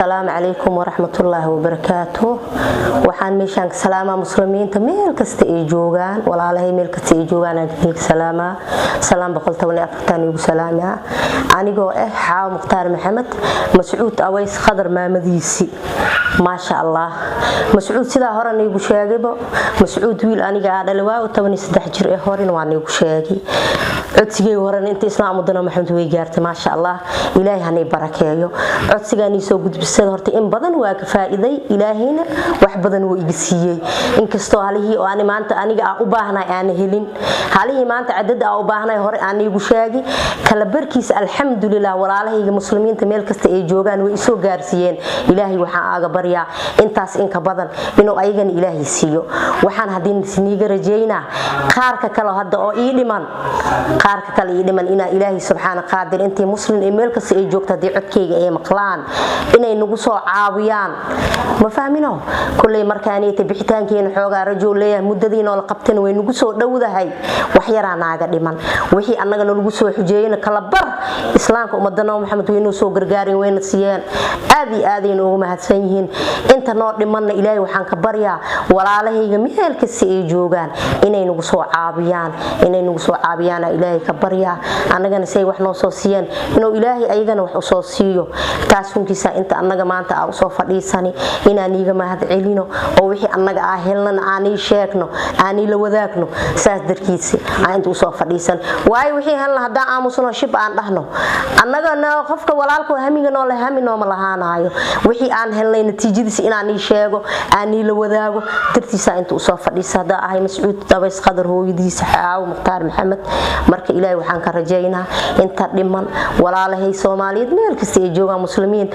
السلام عليكم ورحمة الله وبركاته. وحان ميشان سلامة مسلمين تميل كستي جوغان ولا عليه ميل كستي جوغان أنتي سلامة سلام بقولت وني أفتاني وسلامة أنا جو حاو مختار محمد مسعود أويس خضر ما مديسي ما شاء الله مسعود سيدا هورني بشاقبه مسعود ويل أنا قاعد لواء وتوني سدحجر هورن واني بشاقي عدسي هورن أنت إسلام مدنا محمد ويجارت ما شاء الله إلهي هني بركايو عدسي أني سو قد بس horta in badan waa ka faa'iiday ilaahayna wax badan uu iga siiyay inkastoo halihii oo aan maanta aniga u baahnay aan helin halihii maanta cadad u baahnay hore aan igu sheegi kala barkiis alxamdulillah walaalahayga muslimiinta meel kasta ay joogaan way soo gaarsiiyeen ilaahay waxaan aaga baryaa intaas in ka badan inuu ayagana ilaahay siiyo waxaan hadin siniga rajeynaa qaarka kale hadda oo ii dhiman ina ilaahay subhanahu qaadir intii muslim ee meel kasta ay joogto hadii codkayga ay maqlaan inay nagu soo caawiyaan ma fahmino kulay markaaniyada bixitaankeena xoogaa rajo leeyahay muddadiina la qabtan way nagu soo dhawdahay wax yara naaga dhiman wixii annaga nagu soo xujeeyna kala bar islaamka ummadana maxamed weynoo soo gargaarin weyna siiyeen aadayna ugu mahadsan yihiin inta noo dhimanna ilaahay waxaan ka baryaa walaalahayga meel kasta ay joogaan inay nagu soo caawiyaan ilaahay ka baryaa annagana say wax noo soo siiyeen inuu ilaahay ayagana wax u soo siiyo taas runkiisa inta annaga maanta aan soo fadhiisani inaan iiga mahad celino oo wixii annaga helna aan sheegno aan la wadaagno saas darkiisa aan inta soo fadhiisan waay wixii helna hadaa aamusno shib aan dhahno annaga qofka walaalku hamiga noo lahaamino ma lahaanayo wixii aan helnay natiijadiisa inaan sheego aan la wadaago dartiisa inta soo fadhiisada ahay mas'uud Aways Khadar hooyadiisa xaaw Mukhtaar Maxamed marka ilaahay waxaan ka rajeynaa inta dhiman walaalahay Soomaaliyeed meel kasta ay joogaan muslimiin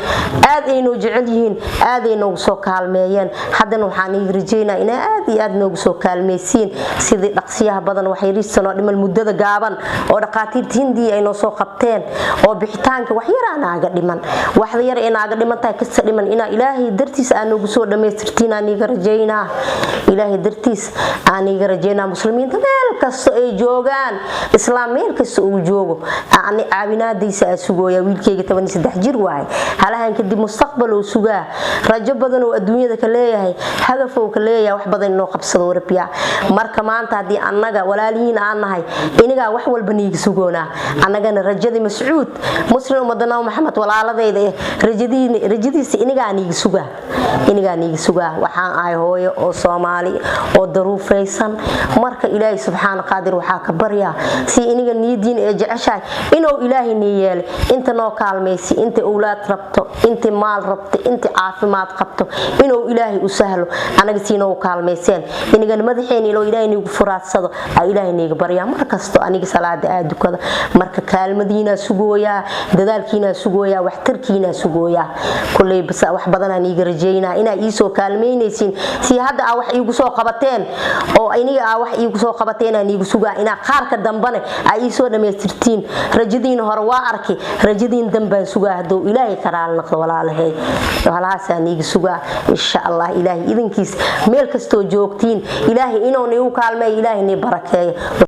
aad ay noo jecel yihiin aad ay noo soo kaalmeeyeen haddana waxaan ii rajeynaa in aad noo soo kaalmeeysiin sidii dhaqsiyaha badan wax yariisano dhimal muddada gaaban oo dhaqaatiirta Hindiya ay noo soo qabteen oo bixitaanka wax yar aanaaga dhiman wax yar inaaga dhimantaa kasta dhiman ina ilaahay dartiis aan ugu soo dhameystirtiin aan ii rajeynaa ilaahay dartiis aan ii rajeynaa muslimiinta meel kasta ay joogaan islaam meel kasta uu joogo aan caawinaadiisa sugooya wiilkayga 13 jir waay halahan kadib mustaqbal oo sugaa rajo badan oo adduunyada ka leeyahay hadaf oo ka leeyahay wax badan inoo qabsado Rabiya marka maanta hadii annaga walaalihiin aan nahay iniga wax walba niga sugoona annagana rajadii mas'uud muslim umadana maxamed walaaladeyda rajadiisa iniga niga sugaa waxaan ahay hooyo oo Soomaali oo daruufaysan marka ilaahay subhanahu qaadir waxa ka baryaa si iniga niidiin ee jeceshay inuu ilaahay niyeel inta noo kaalmeeysi inta awlaad rabto inta maal rabto inta caafimaad qabto inuu ilaahay u sahlo anaga siinoo kaalmeeysan iniga madaxeen ilaahay nigu furaadsado ay ilaahay niga baryaa markasto aniga salaada aad dukada marka kaalmadiina sugooya dadaalkiina sugooya wax tarkiina sugooya kulay bas wax badan aan iga rajeynaa ina ii soo kaalmeynaysin si hadda wax iigu soo qabateen oo iniga wax iigu soo qabateen aan iigu sugaa ina qaarka dambana ay ii soo dhameystirtiin rajadiina hore waa arkay rajadiin dambe sugaa hadoo ilaahay karaal naqdo walaalahay walaasaan iigu sugaa insha Allah ilaahay idinkiis meel kasto joogtiin ilaahay inuu nigu kaalmeeyo ilaahay ni barakeeyo